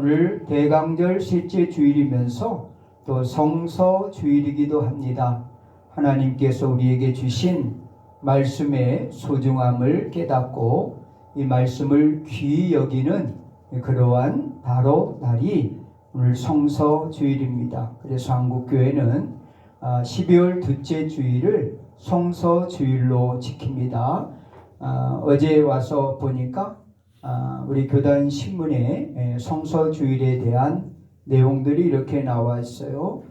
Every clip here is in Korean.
오늘 대강절 셋째 주일이면서 또 성서 주일이기도 합니다. 하나님께서 우리에게 주신 말씀의 소중함을 깨닫고 이 말씀을 귀히 여기는 그러한 바로 날이 오늘 성서 주일입니다. 그래서 한국교회는 12월 둘째 주일을 성서 주일로 지킵니다. 어제 와서 보니까 우리 교단 신문에 성서 주일에 대한 내용들이 이렇게 나와 있어요.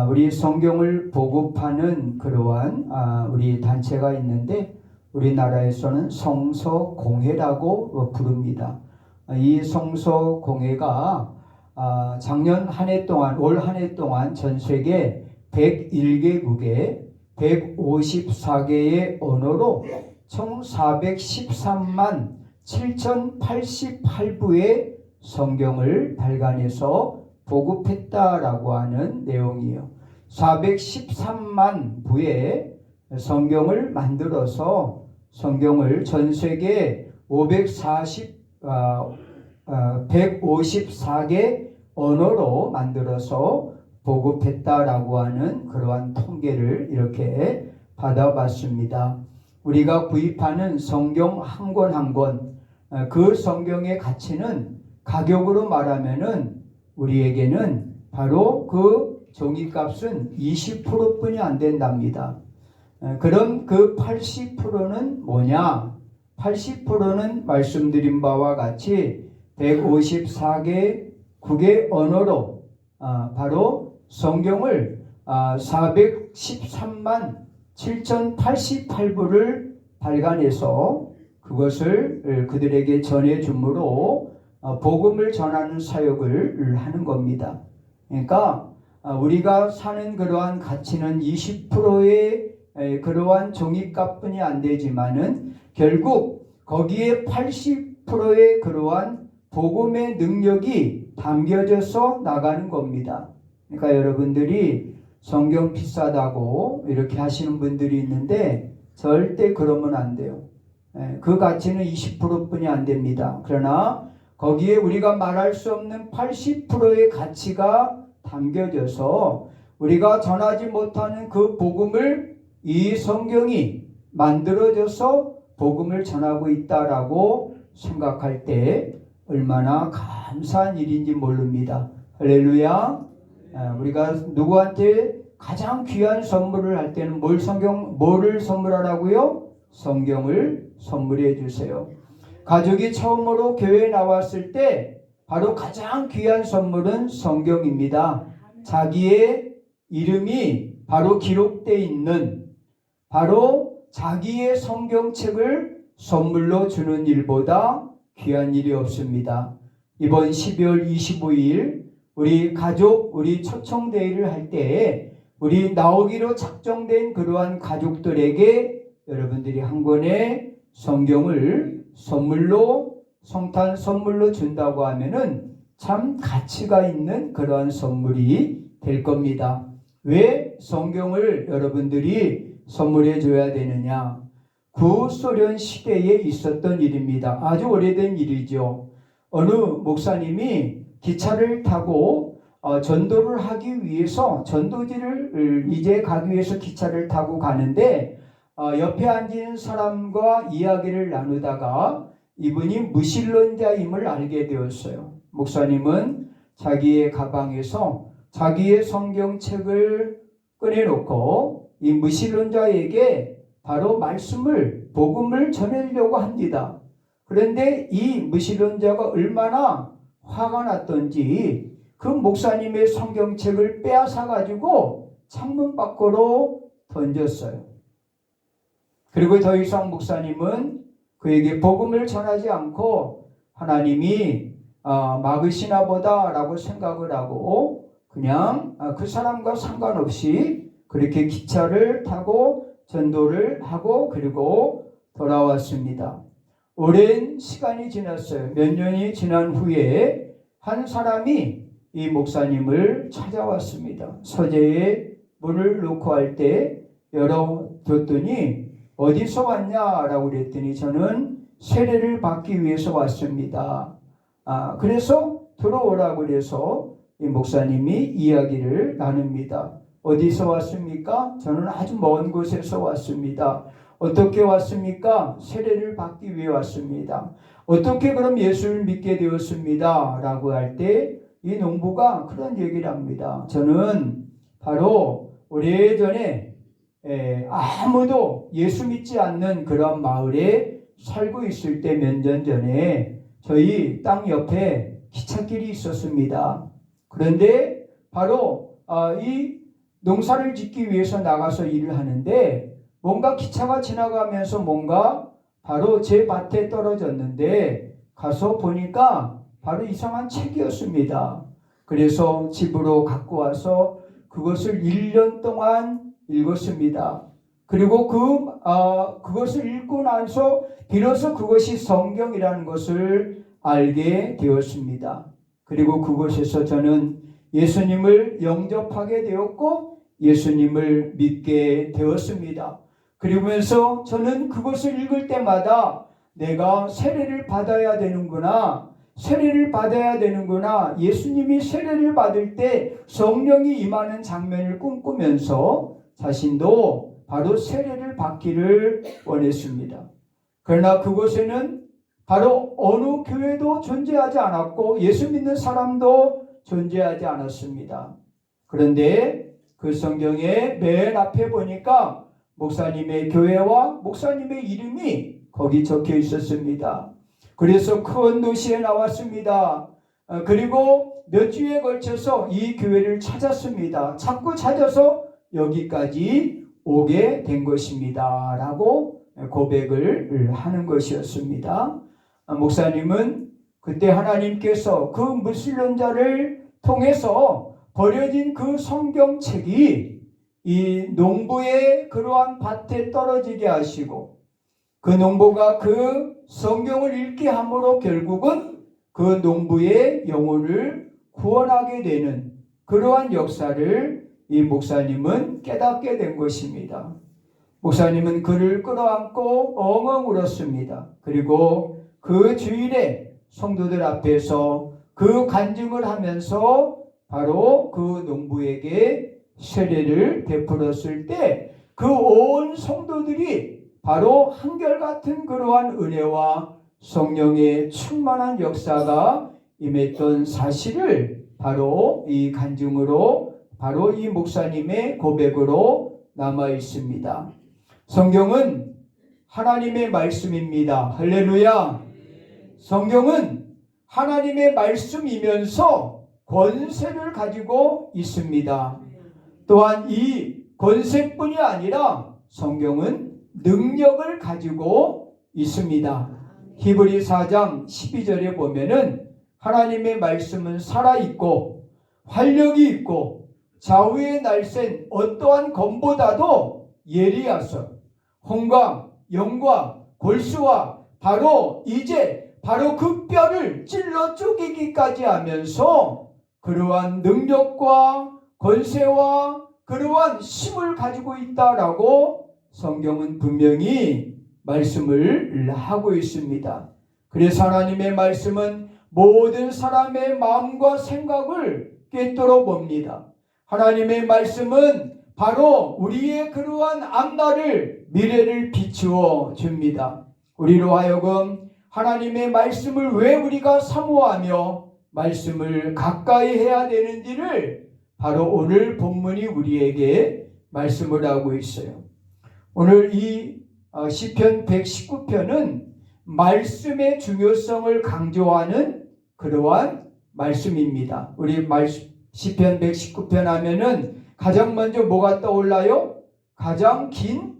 우리 성경을 보급하는 그러한 우리 단체가 있는데 우리나라에서는 성서공회라고 부릅니다. 이 성서공회가 작년 한 해 동안, 올 한 해 동안 전 세계 101개국에 154개의 언어로 총 413만 7,088부의 성경을 발간해서 보급했다라고 하는 내용이에요. 413만 부의 성경을 만들어서 성경을 전 세계 154개 언어로 만들어서 보급했다라고 하는 그러한 통계를 이렇게 받아봤습니다. 우리가 구입하는 성경 한 권 한 권, 그 성경의 가치는 가격으로 말하면은 우리에게는 바로 그 종이값은 20%뿐이 안 된답니다. 그럼 그 80%는 뭐냐? 80%는 말씀드린 바와 같이 154개국의 언어로 바로 성경을 413만 7,088부를 발간해서 그것을 그들에게 전해주므로 복음을 전하는 사역을 하는 겁니다. 그러니까 우리가 사는 그러한 가치는 20%의 그러한 종이값뿐이 안 되지만은 결국 거기에 80%의 그러한 복음의 능력이 담겨져서 나가는 겁니다. 그러니까 여러분들이 성경 비싸다고 이렇게 하시는 분들이 있는데 절대 그러면 안 돼요. 그 가치는 20%뿐이 안 됩니다. 그러나 거기에 우리가 말할 수 없는 80%의 가치가 담겨져서 우리가 전하지 못하는 그 복음을 이 성경이 만들어져서 복음을 전하고 있다라고 생각할 때 얼마나 감사한 일인지 모릅니다. 할렐루야. 우리가 누구한테 가장 귀한 선물을 할 때는 뭐를 선물하라고요? 성경을 선물해 주세요. 가족이 처음으로 교회에 나왔을 때 바로 가장 귀한 선물은 성경입니다. 자기의 이름이 바로 기록되어 있는 바로 자기의 성경책을 선물로 주는 일보다 귀한 일이 없습니다. 이번 12월 25일 우리 가족, 우리 초청대회를 할 때 우리 나오기로 작정된 그러한 가족들에게 여러분들이 한 권의 성경을 선물로 성탄 선물로 준다고 하면은 참 가치가 있는 그러한 선물이 될 겁니다. 왜 성경을 여러분들이 선물해 줘야 되느냐? 구소련 시대에 있었던 일입니다. 아주 오래된 일이죠. 어느 목사님이 기차를 타고 전도를 하기 위해서 전도지를 이제 가기 위해서 기차를 타고 가는데 옆에 앉은 사람과 이야기를 나누다가 이분이 무신론자임을 알게 되었어요. 목사님은 자기의 가방에서 자기의 성경책을 꺼내놓고 이 무신론자에게 바로 복음을 전하려고 합니다. 그런데 이 무신론자가 얼마나 화가 났던지 그 목사님의 성경책을 빼앗아가지고 창문 밖으로 던졌어요. 그리고 더 이상 목사님은 그에게 복음을 전하지 않고 하나님이 막으시나 보다 라고 생각을 하고 그냥 그 사람과 상관없이 그렇게 기차를 타고 전도를 하고 그리고 돌아왔습니다. 오랜 시간이 지났어요. 몇 년이 지난 후에 한 사람이 이 목사님을 찾아왔습니다. 서재에 물을 놓고 할 때 열어뒀더니 어디서 왔냐라고 그랬더니 저는 세례를 받기 위해서 왔습니다. 그래서 들어오라고 그래서 이 목사님이 이야기를 나눕니다. 어디서 왔습니까? 저는 아주 먼 곳에서 왔습니다. 어떻게 왔습니까? 세례를 받기 위해 왔습니다. 어떻게 그럼 예수를 믿게 되었습니다. 라고 할 때 이 농부가 그런 얘기를 합니다. 저는 바로 오래전에 아무도 예수 믿지 않는 그런 마을에 살고 있을 때 몇 년 전에 저희 땅 옆에 기찻길이 있었습니다. 그런데 바로 이 농사를 짓기 위해서 나가서 일을 하는데 뭔가 기차가 지나가면서 뭔가 바로 제 밭에 떨어졌는데 가서 보니까 바로 이상한 책이었습니다. 그래서 집으로 갖고 와서 그것을 1년 동안 읽었습니다. 그리고 그것을 읽고 나서 비로소 그것이 성경이라는 것을 알게 되었습니다. 그리고 그곳에서 저는 예수님을 영접하게 되었고 예수님을 믿게 되었습니다. 그러면서 저는 그것을 읽을 때마다 내가 세례를 받아야 되는구나. 세례를 받아야 되는구나. 예수님이 세례를 받을 때 성령이 임하는 장면을 꿈꾸면서 자신도 바로 세례를 받기를 원했습니다. 그러나 그곳에는 바로 어느 교회도 존재하지 않았고 예수 믿는 사람도 존재하지 않았습니다. 그런데 그 성경의 맨 앞에 보니까 목사님의 교회와 목사님의 이름이 거기 적혀 있었습니다. 그래서 큰 도시에 나왔습니다. 그리고 몇 주에 걸쳐서 이 교회를 찾았습니다. 자꾸 찾아서 여기까지 오게 된 것입니다. 라고 고백을 하는 것이었습니다. 목사님은 그때 하나님께서 그 무신론자를 통해서 버려진 그 성경책이 이 농부의 그러한 밭에 떨어지게 하시고 그 농부가 그 성경을 읽게 함으로 결국은 그 농부의 영혼을 구원하게 되는 그러한 역사를 이 목사님은 깨닫게 된 것입니다. 목사님은 그를 끌어안고 엉엉 울었습니다. 그리고 그 주일에 성도들 앞에서 그 간증을 하면서 바로 그 농부에게 세례를 베풀었을 때 그 온 성도들이 바로 한결같은 그러한 은혜와 성령의 충만한 역사가 임했던 사실을 바로 이 간증으로 바로 이 목사님의 고백으로 남아 있습니다. 성경은 하나님의 말씀입니다. 할렐루야. 성경은 하나님의 말씀이면서 권세를 가지고 있습니다. 또한 이 권세뿐이 아니라 성경은 능력을 가지고 있습니다. 히브리 4장 12절에 보면은 하나님의 말씀은 살아있고 활력이 있고 좌우에 날쌘 어떠한 검보다도 예리하서 홍과 영과 골수와 바로 이제 바로 그 뼈를 찔러 쪼개기까지 하면서 그러한 능력과 권세와 그러한 힘을 가지고 있다라고 성경은 분명히 말씀을 하고 있습니다. 그래서 하나님의 말씀은 모든 사람의 마음과 생각을 꿰뚫어 봅니다. 하나님의 말씀은 바로 우리의 그러한 앞날을 미래를 비추어 줍니다. 우리로 하여금 하나님의 말씀을 왜 우리가 사모하며 말씀을 가까이 해야 되는지를 바로 오늘 본문이 우리에게 말씀을 하고 있어요. 오늘 이 시편 119편은 말씀의 중요성을 강조하는 그러한 말씀입니다. 우리 시편 119편 하면은 가장 먼저 뭐가 떠올라요? 가장 긴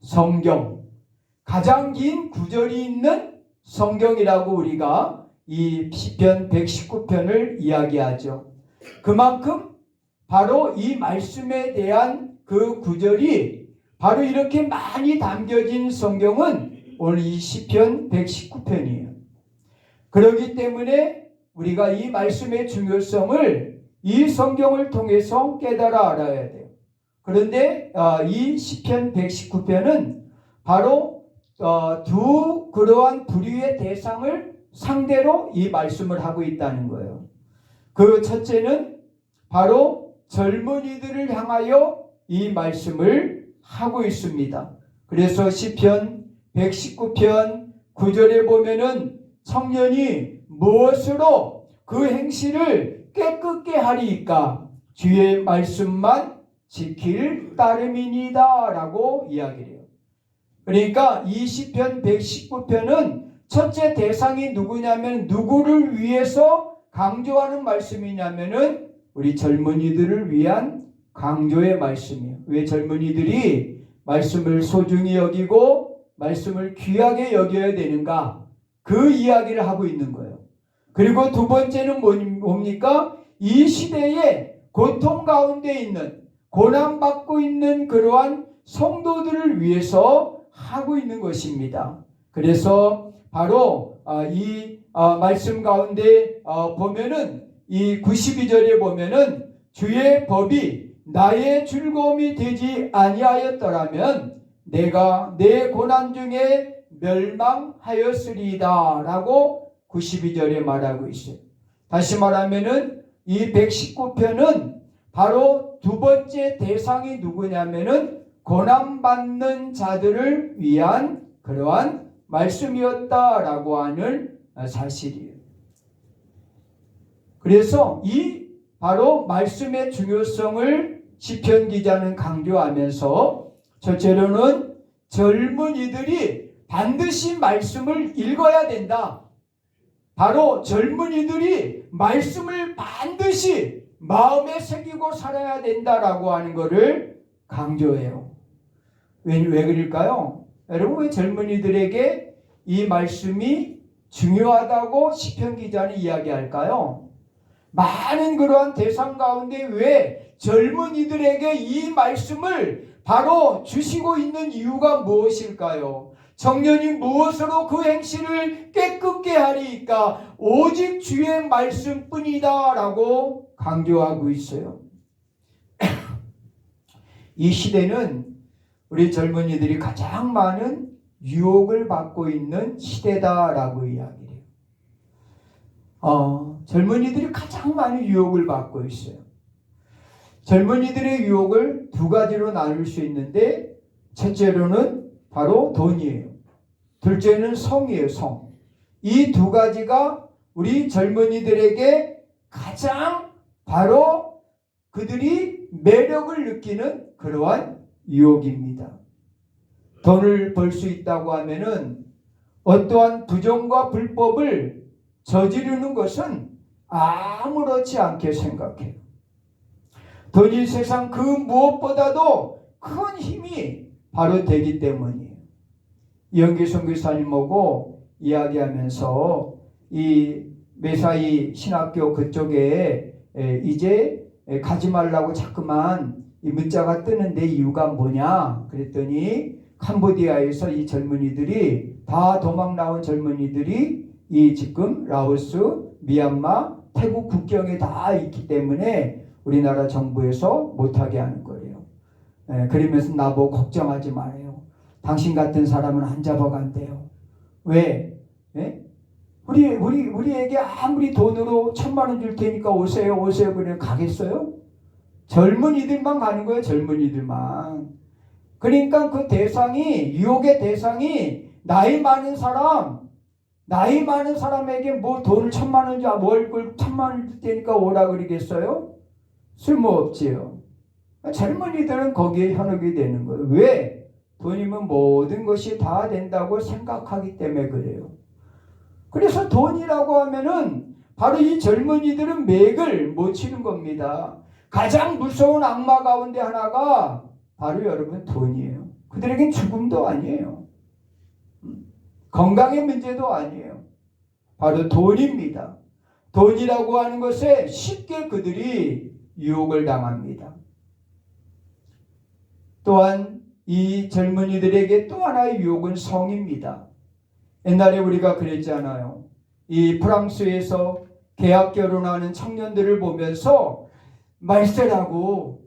성경, 가장 긴 구절이 있는 성경이라고 우리가 이 시편 119편을 이야기하죠. 그만큼 바로 이 말씀에 대한 그 구절이 바로 이렇게 많이 담겨진 성경은 오늘 이 시편 119편이에요. 그렇기 때문에 우리가 이 말씀의 중요성을 이 성경을 통해서 깨달아 알아야 돼요. 그런데 이 시편 119편은 바로 두 그러한 부류의 대상을 상대로 이 말씀을 하고 있다는 거예요. 그 첫째는 바로 젊은이들을 향하여 이 말씀을 하고 있습니다. 그래서 시편 119편 9절에 보면은 청년이 무엇으로 그 행실을 깨끗게 하리이까 주의 말씀만 지킬 따름이니다 라고 이야기를 해요. 그러니까 이 시편 119편은 첫째 대상이 누구냐면 누구를 위해서 강조하는 말씀이냐면은 우리 젊은이들을 위한 강조의 말씀이에요. 왜 젊은이들이 말씀을 소중히 여기고 말씀을 귀하게 여겨야 되는가? 그 이야기를 하고 있는 거예요. 그리고 두 번째는 뭡니까? 이 시대에 고통 가운데 있는 고난받고 있는 그러한 성도들을 위해서 하고 있는 것입니다. 그래서 바로 이 말씀 가운데 보면은 이 92절에 보면은 주의 법이 나의 즐거움이 되지 아니하였더라면 내가 내 고난 중에 멸망하였으리이다 라고 92절에 말하고 있어요. 다시 말하면은 이 119편은 바로 두 번째 대상이 누구냐면은 고난받는 자들을 위한 그러한 말씀이었다라고 하는 사실이에요. 그래서 이 바로 말씀의 중요성을 시편 기자는 강조하면서 첫째로는 젊은이들이 반드시 말씀을 읽어야 된다. 바로 젊은이들이 말씀을 반드시 마음에 새기고 살아야 된다라고 하는 것을 강조해요. 왜 그럴까요? 여러분 왜 젊은이들에게 이 말씀이 중요하다고 시편 기자는 이야기할까요? 많은 그러한 대상 가운데 왜 젊은이들에게 이 말씀을 바로 주시고 있는 이유가 무엇일까요? 청년이 무엇으로 그 행실을 깨끗게 하리이까 오직 주의 말씀뿐이다 라고 강조하고 있어요. 이 시대는 우리 젊은이들이 가장 많은 유혹을 받고 있는 시대다라고 이야기해요. 젊은이들이 가장 많은 유혹을 받고 있어요. 젊은이들의 유혹을 두 가지로 나눌 수 있는데 첫째로는 바로 돈이에요. 둘째는 성이에요. 성. 이 두 가지가 우리 젊은이들에게 가장 바로 그들이 매력을 느끼는 그러한 유혹입니다. 돈을 벌 수 있다고 하면은 어떠한 부정과 불법을 저지르는 것은 아무렇지 않게 생각해요. 돈이 세상 그 무엇보다도 큰 힘이 바로 되기 때문이에요. 이영기 선교사님하고 이야기하면서 이 메사이 신학교 그쪽에 이제 가지 말라고 자꾸만 이 문자가 뜨는데 이유가 뭐냐 그랬더니 캄보디아에서 이 젊은이들이 다 도망 나온 젊은이들이 이 지금 라오스, 미얀마, 태국 국경에 다 있기 때문에 우리나라 정부에서 못하게 하는 거예요. 그러면서 나보고 걱정하지 말아요. 당신 같은 사람은 안 잡아간대요. 왜? 우리에게 아무리 돈으로 1,000,000원 줄 테니까 오세요 그래 가겠어요? 젊은이들만 가는 거예요. 젊은이들만. 그러니까 그 대상이 유혹의 대상이 나이 많은 사람에게 뭐 돈을 1,000,000원 줘 뭘 1,000,000원 줄 테니까 오라 그러겠어요? 쓸모없지요. 젊은이들은 거기에 현혹이 되는 거예요. 왜? 돈이면 모든 것이 다 된다고 생각하기 때문에 그래요. 그래서 돈이라고 하면은 바로 이 젊은이들은 맥을 못 치는 겁니다. 가장 무서운 악마 가운데 하나가 바로 여러분 돈이에요. 그들에겐 죽음도 아니에요. 건강의 문제도 아니에요. 바로 돈입니다. 돈이라고 하는 것에 쉽게 그들이 유혹을 당합니다. 또한 이 젊은이들에게 또 하나의 유혹은 성입니다. 옛날에 우리가 그랬잖아요. 이 프랑스에서 계약 결혼하는 청년들을 보면서 말세라고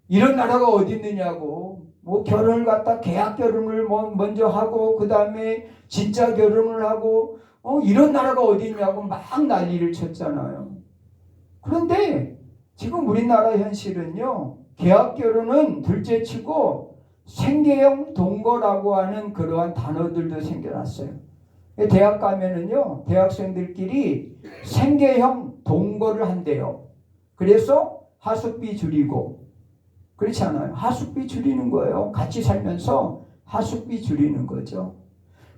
이런 나라가 어디 있느냐고 뭐 결혼을 갖다 계약 결혼을 먼저 하고 그 다음에 진짜 결혼을 하고 이런 나라가 어디 있냐고 막 난리를 쳤잖아요. 그런데 지금 우리나라 현실은요, 계약 결혼은 둘째치고 생계형 동거라고 하는 그러한 단어들도 생겨났어요. 대학 가면은요, 대학생들끼리 생계형 동거를 한대요. 그래서 하숙비 줄이고, 그렇지 않아요? 하숙비 줄이는 거예요. 같이 살면서 하숙비 줄이는 거죠.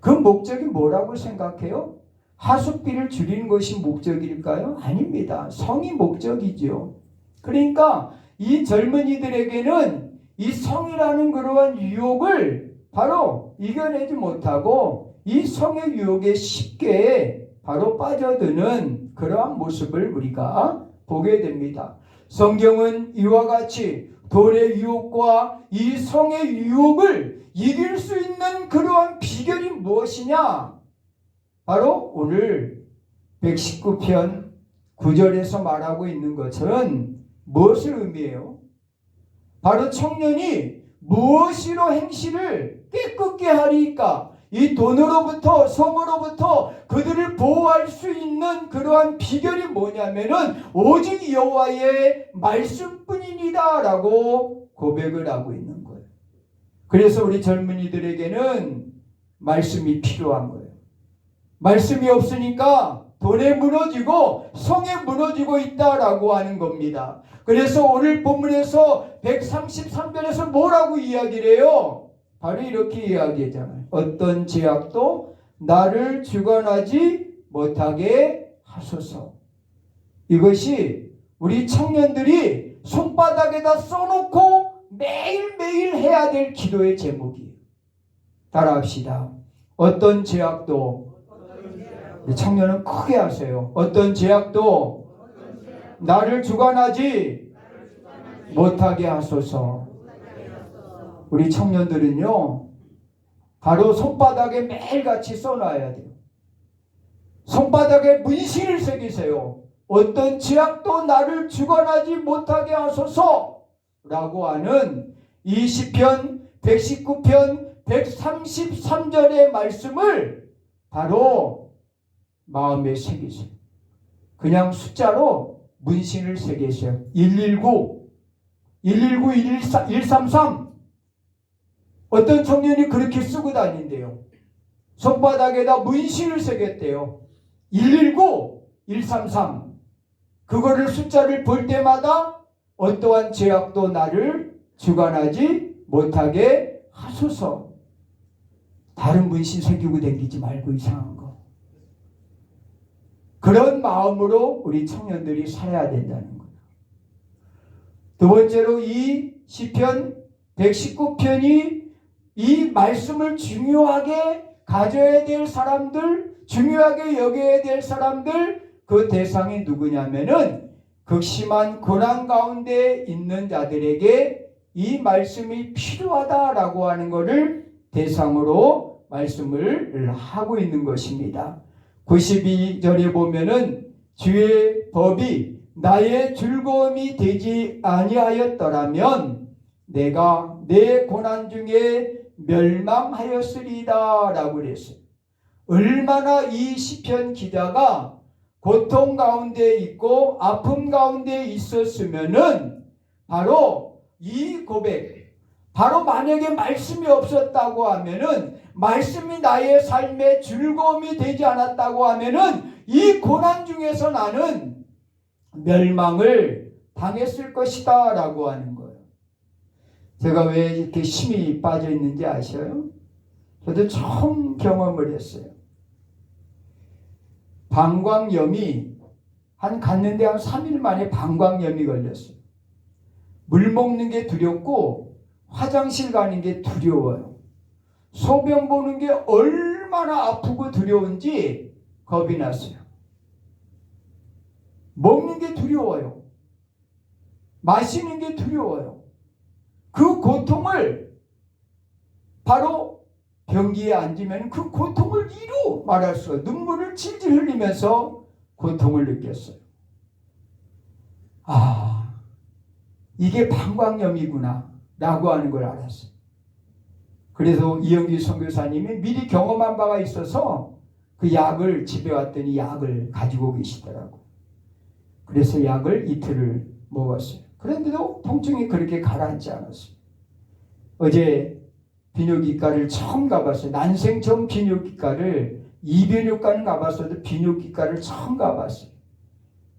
그 목적이 뭐라고 생각해요? 하숙비를 줄이는 것이 목적일까요? 아닙니다. 성이 목적이죠. 그러니까 이 젊은이들에게는 이 성이라는 그러한 유혹을 바로 이겨내지 못하고 이 성의 유혹에 쉽게 바로 빠져드는 그러한 모습을 우리가 보게 됩니다. 성경은 이와 같이 돈의 유혹과 이 성의 유혹을 이길 수 있는 그러한 비결이 무엇이냐? 바로 오늘 119편 9절에서 말하고 있는 것은 무엇을 의미해요? 바로 청년이 무엇으로 행실을 깨끗게 하리까? 이 돈으로부터 성으로부터 그들을 보호할 수 있는 그러한 비결이 뭐냐면은 오직 여호와의 말씀뿐이니라 라고 고백을 하고 있는 거예요. 그래서 우리 젊은이들에게는 말씀이 필요한 거예요. 말씀이 없으니까 돈에 무너지고 성에 무너지고 있다라고 하는 겁니다. 그래서 오늘 본문에서 133절에서 뭐라고 이야기를 해요? 바로 이렇게 이야기하잖아요. 어떤 제약도 나를 주관하지 못하게 하소서. 이것이 우리 청년들이 손바닥에다 써놓고 매일매일 해야 될 기도의 제목이에요. 따라합시다. 어떤 제약도, 청년은 크게 하세요. 어떤 제약도 나를 주관하지 못하게 하소서. 우리 청년들은요, 바로 손바닥에 매일같이 써놔야 돼요. 손바닥에 문신을 새기세요. 어떤 제약도 나를 주관하지 못하게 하소서 라고 하는 이 시편 119편 133절의 말씀을 바로 마음에 새기세요. 그냥 숫자로 문신을 새기세요. 119, 133 어떤 청년이 그렇게 쓰고 다닌대요. 손바닥에다 문신을 새겼대요. 119, 133 그거를 숫자를 볼 때마다 어떠한 제약도 나를 주관하지 못하게 하소서. 다른 문신 새기고 다니지 말고 이상한 거. 그런 마음으로 우리 청년들이 살아야 된다는 거예요. 두 번째로 이 시편 119편이 이 말씀을 중요하게 가져야 될 사람들, 중요하게 여겨야 될 사람들, 그 대상이 누구냐면은 극심한 고난 가운데 있는 자들에게 이 말씀이 필요하다라고 하는 것을 대상으로 말씀을 하고 있는 것입니다. 92절에 보면은 주의 법이 나의 즐거움이 되지 아니하였더라면 내가 내 고난 중에 멸망하였으리다 라고 그랬어요. 얼마나 이 시편 기자가 고통 가운데 있고 아픔 가운데 있었으면은 바로 이 고백, 바로 만약에 말씀이 없었다고 하면은, 말씀이 나의 삶의 즐거움이 되지 않았다고 하면은 이 고난 중에서 나는 멸망을 당했을 것이다 라고 하는 거예요. 제가 왜 이렇게 힘이 빠져 있는지 아셔요? 저도 처음 경험을 했어요. 방광염이 갔는데 한 3일 만에 방광염이 걸렸어요. 물 먹는 게 두렵고 화장실 가는 게 두려워요. 소변 보는 게 얼마나 아프고 두려운지 겁이 났어요. 먹는 게 두려워요. 마시는 게 두려워요. 그 고통을 바로 변기에 앉으면 그 고통을 이루 말할 수가, 눈물을 질질 흘리면서 고통을 느꼈어요. 아, 이게 방광염이구나 라고 하는 걸 알았어요. 그래서 이영기 선교사님이 미리 경험한 바가 있어서 그 약을 집에 왔더니 약을 가지고 계시더라고. 그래서 약을 이틀을 먹었어요. 그런데도 통증이 그렇게 가라앉지 않았어요. 어제 비뇨기과를 처음 가봤어요. 난생 처음 비뇨기과를, 이비인후과는 가봤어도 비뇨기과를 처음 가봤어요.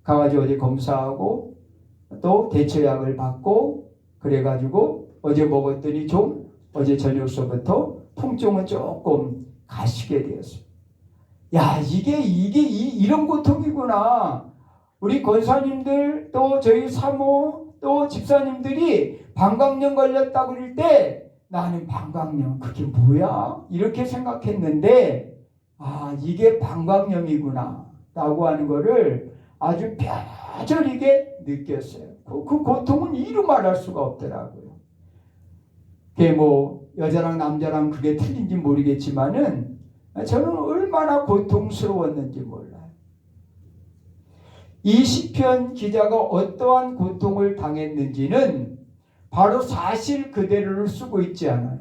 가가지고 어제 검사하고 또 대처약을 받고 그래가지고 어제 먹었더니 좀 어제 저녁서부터 통증은 조금 가시게 되었어요. 야, 이런 고통이구나. 우리 권사님들 또 저희 사모 또 집사님들이 방광염 걸렸다고 그럴 때 나는 방광염 그게 뭐야? 이렇게 생각했는데 이게 방광염이구나 라고 하는 거를 아주 뼈저리게 느꼈어요. 그 고통은 이루 말할 수가 없더라고요. 그게 뭐 여자랑 남자랑 그게 틀린지 모르겠지만은 저는 얼마나 고통스러웠는지 몰라요. 이 시편 기자가 어떠한 고통을 당했는지는 바로 사실 그대로를 쓰고 있지 않아요.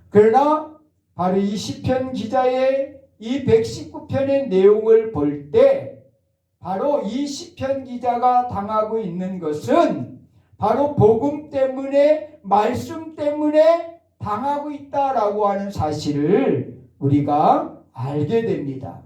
그러나 바로 이 시편 기자의 이 119편의 내용을 볼 때 바로 이 시편 기자가 당하고 있는 것은 바로 복음 때문에, 말씀 때문에 당하고 있다라고 하는 사실을 우리가 알게 됩니다.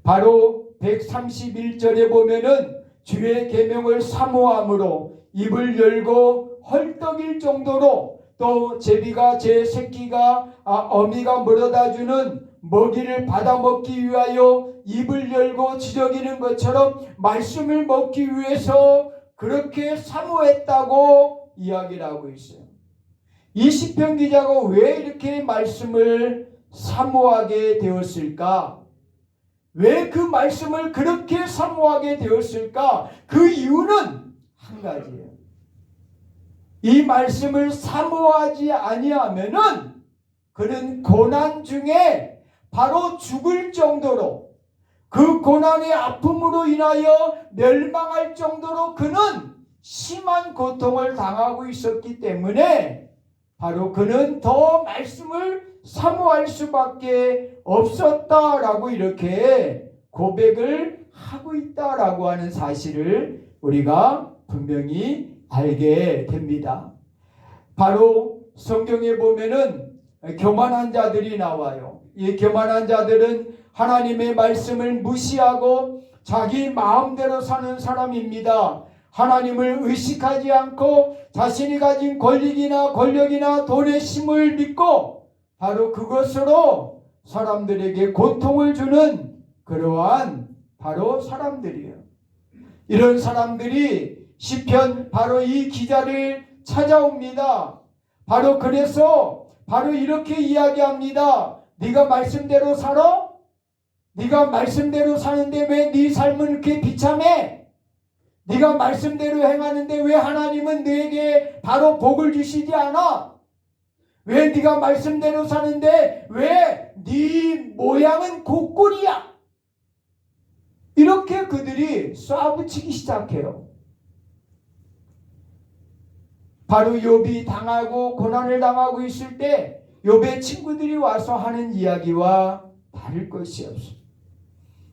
바로 131절에 보면은 주의 계명을 사모함으로 입을 열고 헐떡일 정도로 또 제비가 제 새끼가 어미가 물어다 주는 먹이를 받아 먹기 위하여 입을 열고 지저귀는 것처럼 말씀을 먹기 위해서 그렇게 사모했다고 이야기를 하고 있어요. 이 시편 기자가 왜 이렇게 말씀을 사모하게 되었을까? 왜 그 말씀을 그렇게 사모하게 되었을까? 그 이유는 한 가지예요. 이 말씀을 사모하지 아니하면은 그는 고난 중에 바로 죽을 정도로, 그 고난의 아픔으로 인하여 멸망할 정도로 그는 심한 고통을 당하고 있었기 때문에 바로 그는 더 말씀을 사모할 수밖에 없었다라고 이렇게 고백을 하고 있다라고 하는 사실을 우리가 분명히 알게 됩니다. 바로 성경에 보면은 교만한 자들이 나와요. 이 교만한 자들은 하나님의 말씀을 무시하고 자기 마음대로 사는 사람입니다. 하나님을 의식하지 않고 자신이 가진 권력이나 돈의 힘을 믿고 바로 그것으로 사람들에게 고통을 주는 그러한 바로 사람들이에요. 이런 사람들이 시편 바로 이 기자를 찾아옵니다. 바로 그래서 바로 이렇게 이야기합니다. 네가 말씀대로 살아? 네가 말씀대로 사는데 왜 네 삶은 이렇게 비참해? 네가 말씀대로 행하는데 왜 하나님은 너에게 바로 복을 주시지 않아? 왜 네가 말씀대로 사는데 왜 네 모양은 곡골이야? 이렇게 그들이 쏴붙이기 시작해요. 바로 욥이 당하고 고난을 당하고 있을 때 욥의 친구들이 와서 하는 이야기와 다를 것이 없어.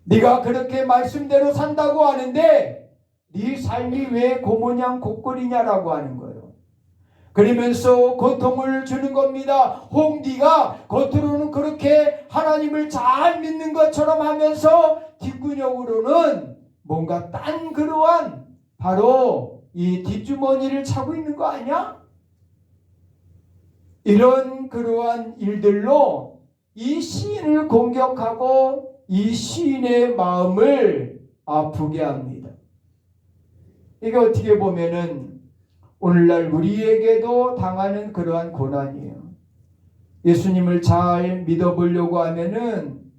네가 그렇게 말씀대로 산다고 하는데 네 삶이 왜 고모냥 곡골이냐라고 하는 거예요. 그러면서 고통을 주는 겁니다. 혹 네가 겉으로는 그렇게 하나님을 잘 믿는 것처럼 하면서 뒷구녕으로는 뭔가 딴 그러한 바로 이 뒷주머니를 차고 있는 거 아니야? 이런 그러한 일들로 이 시인을 공격하고 이 시인의 마음을 아프게 합니다. 이게 어떻게 보면은 오늘날 우리에게도 당하는 그러한 고난이에요. 예수님을 잘 믿어보려고 하면은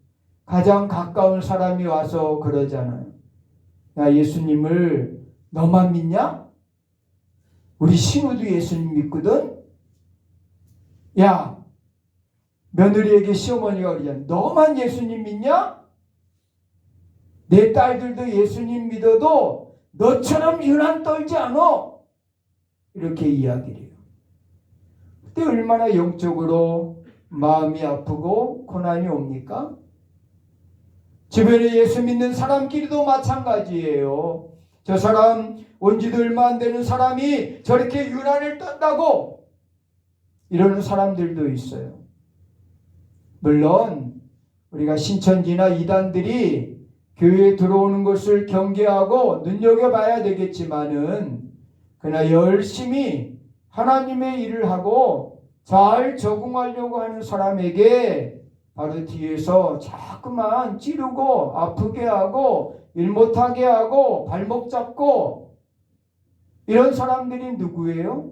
가장 가까운 사람이 와서 그러잖아요. 야, 예수님을 너만 믿냐? 우리 신우도 예수님 믿거든? 야, 며느리에게 시어머니가 그러잖아. 너만 예수님 믿냐? 내 딸들도 예수님 믿어도 너처럼 유난 떨지 않아. 이렇게 이야기를 해요. 그때 얼마나 영적으로 마음이 아프고 고난이 옵니까? 주변에 예수 믿는 사람끼리도 마찬가지예요. 저 사람 온 지도 얼마 안 되는 사람이 저렇게 유난을 떤다고 이러는 사람들도 있어요. 물론 우리가 신천지나 이단들이 교회에 들어오는 것을 경계하고 눈여겨봐야 되겠지만은 그러나 열심히 하나님의 일을 하고 잘 적응하려고 하는 사람에게 바로 뒤에서 자꾸만 찌르고 아프게 하고 일 못하게 하고 발목 잡고 이런 사람들이 누구예요?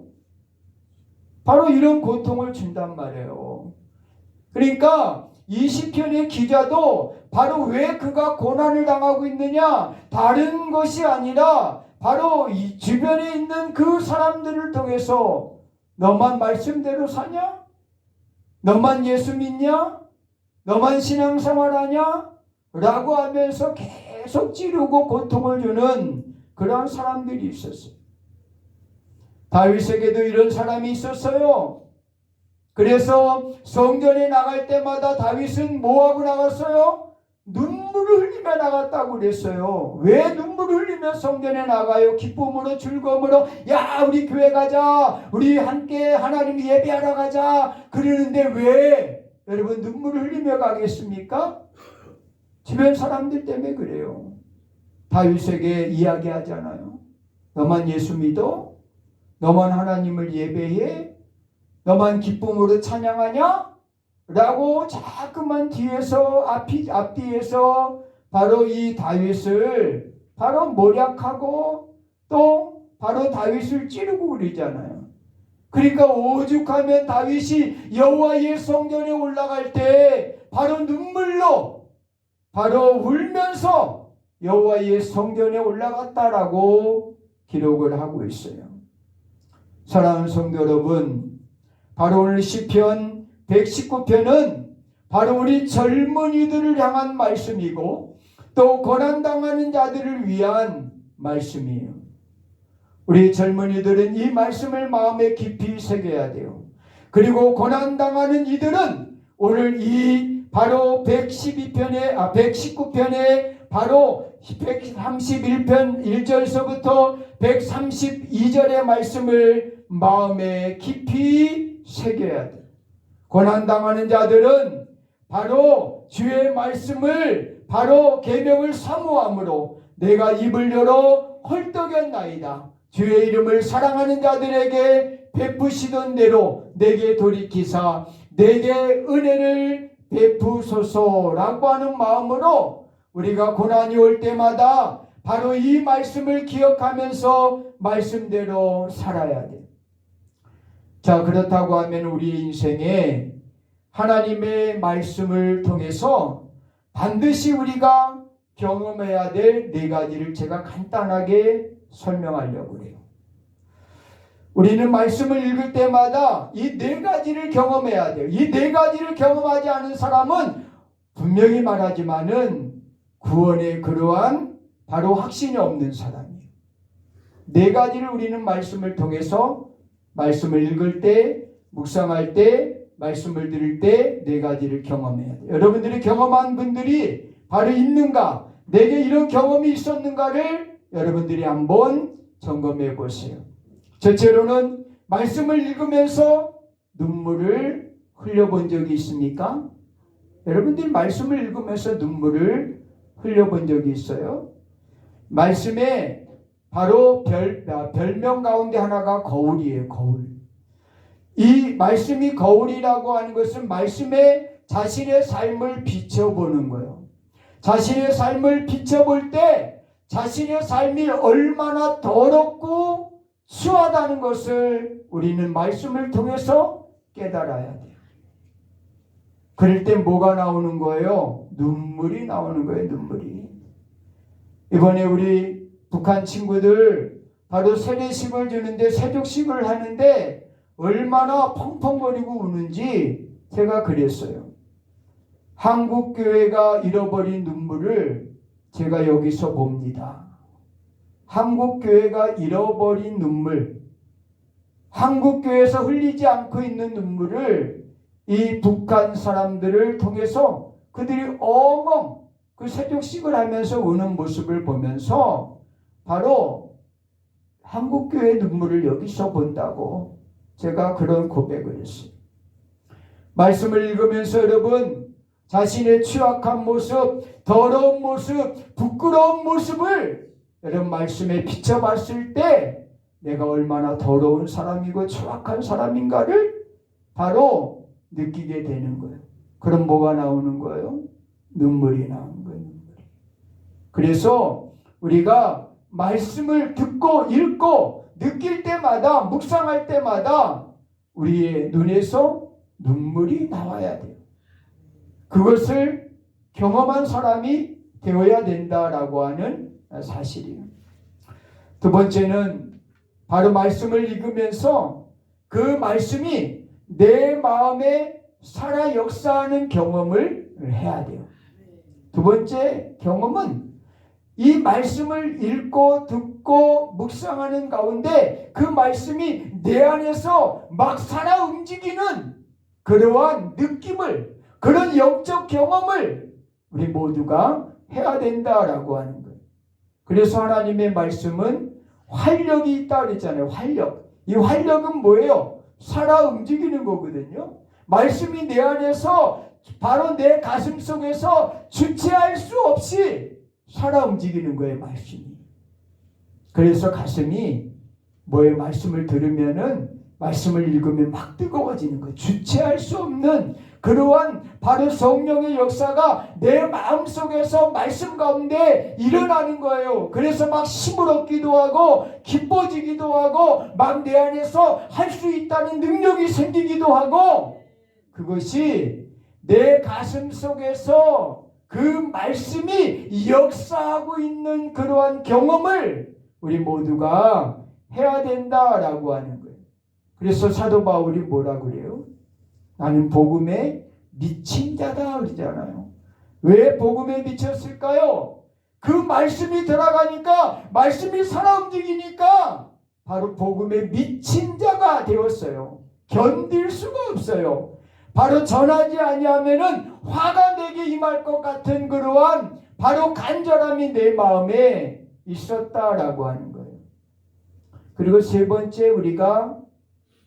바로 이런 고통을 준단 말이에요. 그러니까 이 시편의 기자도 바로 왜 그가 고난을 당하고 있느냐, 다른 것이 아니라 바로 이 주변에 있는 그 사람들을 통해서 너만 말씀대로 사냐? 너만 예수 믿냐? 너만 신앙생활하냐? 라고 하면서 계속 찌르고 고통을 주는 그러한 사람들이 있었어요. 다윗에게도 이런 사람이 있었어요. 그래서 성전에 나갈 때마다 다윗은 뭐하고 나갔어요? 눈물을 흘리며 나갔다고 그랬어요. 왜 눈물을 흘리며 성전에 나가요? 기쁨으로 즐거움으로 야 우리 교회 가자, 우리 함께 하나님 예배하러 가자 그러는데 왜 여러분 눈물을 흘리며 가겠습니까? 주변 사람들 때문에 그래요. 다윗에게 이야기하잖아요. 너만 예수 믿어? 너만 하나님을 예배해? 너만 기쁨으로 찬양하냐? 라고 자꾸만 뒤에서 앞뒤에서 바로 이 다윗을 바로 모략하고 또 바로 다윗을 찌르고 그러잖아요. 그러니까 오죽하면 다윗이 여호와의 성전에 올라갈 때 바로 눈물로 바로 울면서 여호와의 성전에 올라갔다라고 기록을 하고 있어요. 사랑하는 성도 여러분, 바로 오늘 시편 119편은 바로 우리 젊은이들을 향한 말씀이고 또 고난당하는 자들을 위한 말씀이에요. 우리 젊은이들은 이 말씀을 마음에 깊이 새겨야 돼요. 그리고 고난당하는 이들은 오늘 이 바로 119편에 바로 131편 1절서부터 132절의 말씀을 마음에 깊이 새겨야 돼요. 고난당하는 자들은 바로 주의 말씀을 바로 계명을 사모함으로 내가 입을 열어 헐떡였나이다. 주의 이름을 사랑하는 자들에게 베푸시던 대로 내게 돌이키사 내게 은혜를 베푸소서라고 하는 마음으로 우리가 고난이 올 때마다 바로 이 말씀을 기억하면서 말씀대로 살아야 돼요. 자, 그렇다고 하면 우리 인생에 하나님의 말씀을 통해서 반드시 우리가 경험해야 될 네 가지를 제가 간단하게 설명하려고 해요. 우리는 말씀을 읽을 때마다 이 네 가지를 경험해야 돼요. 이 네 가지를 경험하지 않은 사람은 분명히 말하지만은 구원의 그러한 바로 확신이 없는 사람이에요. 네 가지를 우리는 말씀을 통해서 말씀을 읽을 때, 묵상할 때, 말씀을 들을 때 네 가지를 경험해야 돼요. 여러분들이 경험한 분들이 바로 있는가? 내게 이런 경험이 있었는가를 여러분들이 한번 점검해 보세요. 첫째로는 말씀을 읽으면서 눈물을 흘려본 적이 있습니까? 여러분들이 말씀을 읽으면서 눈물을 흘려본 적이 있어요? 말씀에 바로 별명 가운데 하나가 거울이에요. 거울. 이 말씀이 거울이라고 하는 것은 말씀에 자신의 삶을 비춰보는 거예요. 자신의 삶을 비춰볼 때 자신의 삶이 얼마나 더럽고 추하다는 것을 우리는 말씀을 통해서 깨달아야 돼요. 그럴 때 뭐가 나오는 거예요? 눈물이 나오는 거예요. 눈물이. 이번에 우리 북한 친구들 바로 세례식을 주는데 세족식을 하는데 얼마나 펑펑거리고 우는지 제가 그랬어요. 한국 교회가 잃어버린 눈물을 제가 여기서 봅니다. 한국 교회가 잃어버린 눈물, 한국 교회에서 흘리지 않고 있는 눈물을 이 북한 사람들을 통해서 그들이 엉엉 그 새벽식을 하면서 우는 모습을 보면서 바로 한국교회 눈물을 여기서 본다고 제가 그런 고백을 했어요. 말씀을 읽으면서 여러분 자신의 취약한 모습, 더러운 모습, 부끄러운 모습을 여러분 말씀에 비춰봤을 때 내가 얼마나 더러운 사람이고 취약한 사람인가를 바로 느끼게 되는 거예요. 그럼 뭐가 나오는 거예요? 눈물이 나오는 거예요. 눈물이. 그래서 우리가 말씀을 듣고 읽고 느낄 때마다 묵상할 때마다 우리의 눈에서 눈물이 나와야 돼요. 그것을 경험한 사람이 되어야 된다라고 하는 사실이에요. 두 번째는 바로 말씀을 읽으면서 그 말씀이 내 마음에 살아 역사하는 경험을 해야 돼요. 두 번째 경험은 이 말씀을 읽고 듣고 묵상하는 가운데 그 말씀이 내 안에서 막 살아 움직이는 그러한 느낌을, 그런 영적 경험을 우리 모두가 해야 된다라고 하는 거예요. 그래서 하나님의 말씀은 활력이 있다 그랬잖아요. 활력. 이 활력은 뭐예요? 살아 움직이는 거거든요. 말씀이 내 안에서 바로 내 가슴 속에서 주체할 수 없이 살아 움직이는 거예요. 말씀이. 그래서 가슴이 뭐예요? 말씀을 들으면은 말씀을 읽으면 막 뜨거워지는 거예요. 주체할 수 없는 그러한 바로 성령의 역사가 내 마음속에서 말씀 가운데 일어나는 거예요. 그래서 막 힘을 얻기도 하고 기뻐지기도 하고 막 내 안에서 할 수 있다는 능력이 생기기도 하고 그것이 내 가슴 속에서 그 말씀이 역사하고 있는 그러한 경험을 우리 모두가 해야 된다라고 하는 거예요. 그래서 사도 바울이 뭐라고 그래요? 나는 복음에 미친 자다 그러잖아요. 왜 복음에 미쳤을까요? 그 말씀이 들어가니까 말씀이 살아 움직이니까 바로 복음에 미친 자가 되었어요. 견딜 수가 없어요. 바로 전하지 아니하면은 화가 내게 임할 것 같은 그러한 바로 간절함이 내 마음에 있었다라고 하는 거예요. 그리고 세 번째 우리가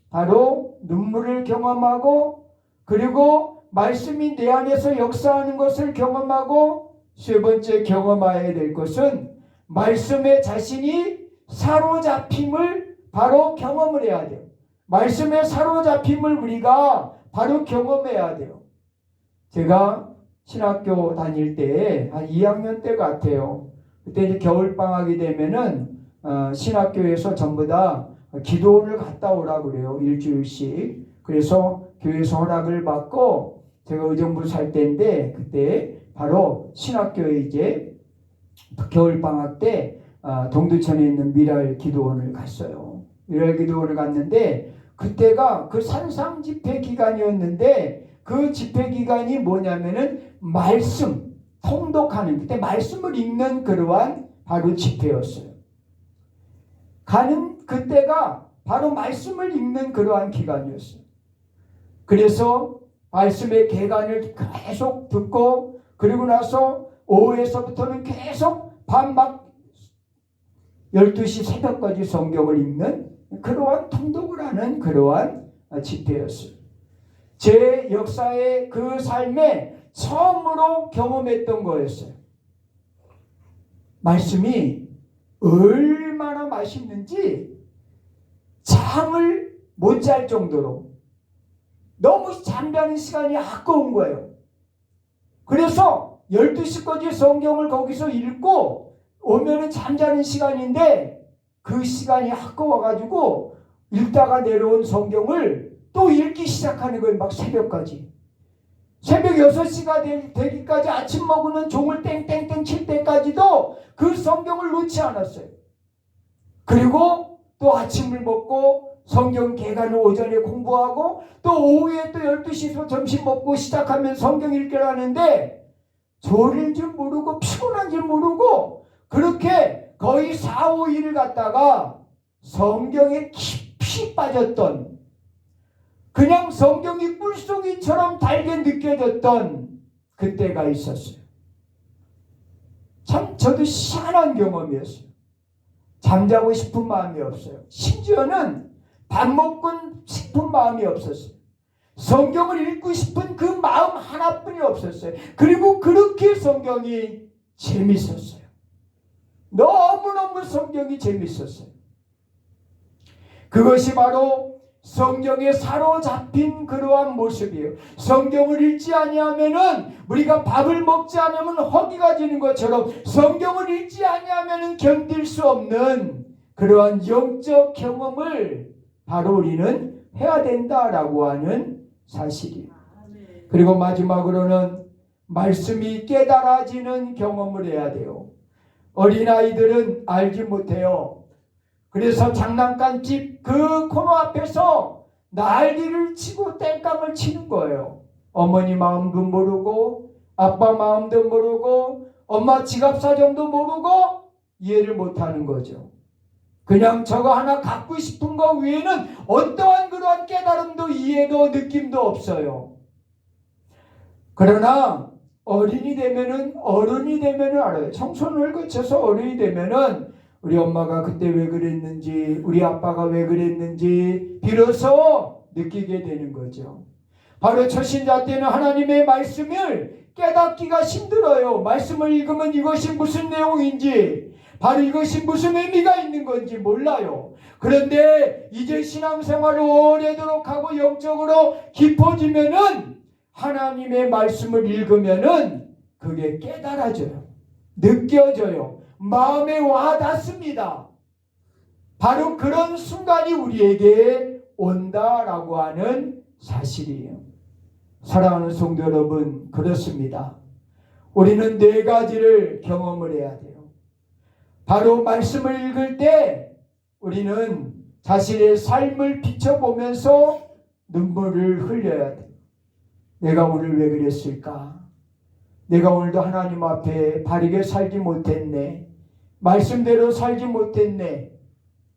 바로 눈물을 경험하고 그리고 말씀이 내 안에서 역사하는 것을 경험하고 세 번째 경험해야 될 것은 말씀에 자신이 사로잡힘을 바로 경험을 해야 돼요. 말씀에 사로잡힘을 우리가 바로 경험해야 돼요. 제가 신학교 다닐 때 한 2학년 때 같아요. 그때 이제 겨울방학이 되면은 신학교에서 전부 다 기도원을 갔다 오라고 그래요. 일주일씩. 그래서 교회에서 허락을 받고 제가 의정부 살 때인데 그때 바로 신학교에 이제 겨울방학 때 동두천에 있는 미랄 기도원을 갔어요. 미랄 기도원을 갔는데 그때가 그 산상 집회 기간이었는데 그 집회 기간이 뭐냐면은 말씀 통독하는 그때 말씀을 읽는 그러한 바로 집회였어요. 가는 그때가 바로 말씀을 읽는 그러한 기간이었어요. 그래서 말씀의 개관을 계속 듣고 그리고 나서 오후에서부터는 계속 밤 막 12시 새벽까지 성경을 읽는 그러한 통독을 하는 그러한 집회였어요. 제 역사의 그 삶에 처음으로 경험했던 거였어요. 말씀이 얼마나 맛있는지 잠을 못 잘 정도로 너무 잠자는 시간이 아까운 거예요. 그래서 12시까지 성경을 거기서 읽고 오면은 잠자는 시간인데 그 시간이 아까워가지고 읽다가 내려온 성경을 또 읽기 시작하는 거예요. 막 새벽까지. 새벽 6시가 되기까지 아침 먹는 종을 땡땡땡 칠 때까지도 그 성경을 놓지 않았어요. 그리고 또 아침을 먹고 성경 개관을 오전에 공부하고 또 오후에 또 12시에서 점심 먹고 시작하면 성경 읽기를 하는데 졸릴 줄 모르고 피곤한 줄 모르고 그렇게 거의 4, 5일을 갔다가 성경에 깊이 빠졌던 그냥 성경이 꿀송이처럼 달게 느껴졌던 그때가 있었어요. 참 저도 희한한 경험이었어요. 잠자고 싶은 마음이 없어요. 심지어는 밥 먹고 싶은 마음이 없었어요. 성경을 읽고 싶은 그 마음 하나뿐이 없었어요. 그리고 그렇게 성경이 재밌었어요. 너무너무 성경이 재밌었어요. 그것이 바로 성경에 사로잡힌 그러한 모습이에요. 성경을 읽지 아니하면은 우리가 밥을 먹지 않으면 허기가 지는 것처럼 성경을 읽지 아니하면은 견딜 수 없는 그러한 영적 경험을 바로 우리는 해야 된다라고 하는 사실이에요. 그리고 마지막으로는 말씀이 깨달아지는 경험을 해야 돼요. 어린아이들은 알지 못해요. 그래서 장난감집 그 코너 앞에서 난리를 치고 땡깡을 치는 거예요. 어머니 마음도 모르고 아빠 마음도 모르고 엄마 지갑 사정도 모르고 이해를 못하는 거죠. 그냥 저거 하나 갖고 싶은 거 외에는 어떠한 그러한 깨달음도 이해도 느낌도 없어요. 그러나 어른이 되면은 알아요. 청소년을 거쳐서 어른이 되면은 우리 엄마가 그때 왜 그랬는지, 우리 아빠가 왜 그랬는지 비로소 느끼게 되는 거죠. 바로 초신자 때는 하나님의 말씀을 깨닫기가 힘들어요. 말씀을 읽으면 이것이 무슨 내용인지, 바로 이것이 무슨 의미가 있는 건지 몰라요. 그런데 이제 신앙생활을 오래도록 하고 영적으로 깊어지면은 하나님의 말씀을 읽으면은 그게 깨달아져요. 느껴져요. 마음에 와 닿습니다. 바로 그런 순간이 우리에게 온다라고 하는 사실이에요. 사랑하는 성도 여러분, 그렇습니다. 우리는 네 가지를 경험을 해야 돼요. 바로 말씀을 읽을 때 우리는 자신의 삶을 비춰보면서 눈물을 흘려야 돼요. 내가 오늘 왜 그랬을까? 내가 오늘도 하나님 앞에 바르게 살지 못했네. 말씀대로 살지 못했네.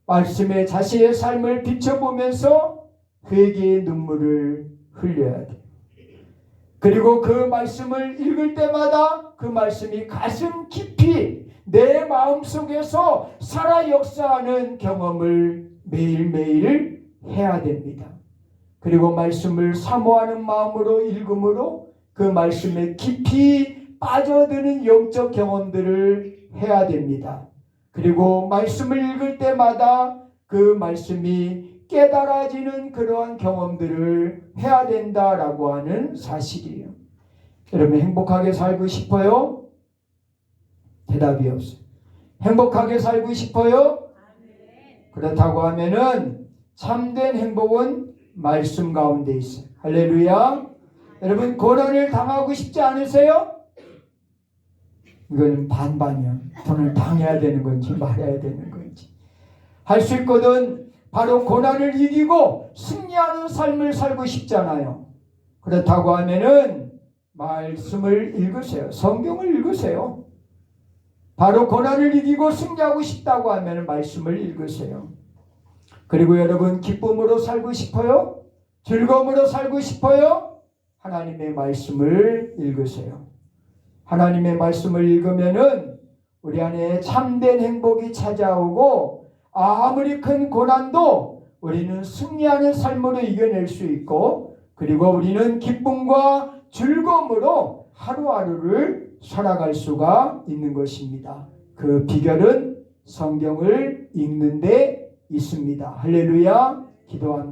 말씀에 자신의 삶을 비춰보면서 회개의 눈물을 흘려야 돼. 그리고 그 말씀을 읽을 때마다 그 말씀이 가슴 깊이 내 마음속에서 살아 역사하는 경험을 매일매일 해야 됩니다. 그리고 말씀을 사모하는 마음으로 읽음으로 그 말씀에 깊이 빠져드는 영적 경험들을 해야 됩니다. 그리고 말씀을 읽을 때마다 그 말씀이 깨달아지는 그러한 경험들을 해야 된다라고 하는 사실이에요. 여러분 행복하게 살고 싶어요? 대답이 없어요. 행복하게 살고 싶어요? 그렇다고 하면은 참된 행복은 말씀 가운데 있어요. 할렐루야. 여러분 고난을 당하고 싶지 않으세요? 이건 반반이야. 돈을 당해야 되는 건지 말아야 되는 건지. 할 수 있거든 바로 고난을 이기고 승리하는 삶을 살고 싶잖아요. 그렇다고 하면은 말씀을 읽으세요. 성경을 읽으세요. 바로 고난을 이기고 승리하고 싶다고 하면은 말씀을 읽으세요. 그리고 여러분 기쁨으로 살고 싶어요? 즐거움으로 살고 싶어요? 하나님의 말씀을 읽으세요. 하나님의 말씀을 읽으면은 우리 안에 참된 행복이 찾아오고 아무리 큰 고난도 우리는 승리하는 삶으로 이겨낼 수 있고 그리고 우리는 기쁨과 즐거움으로 하루하루를 살아갈 수가 있는 것입니다. 그 비결은 성경을 읽는 데 있습니다. 할렐루야. 기도합니다.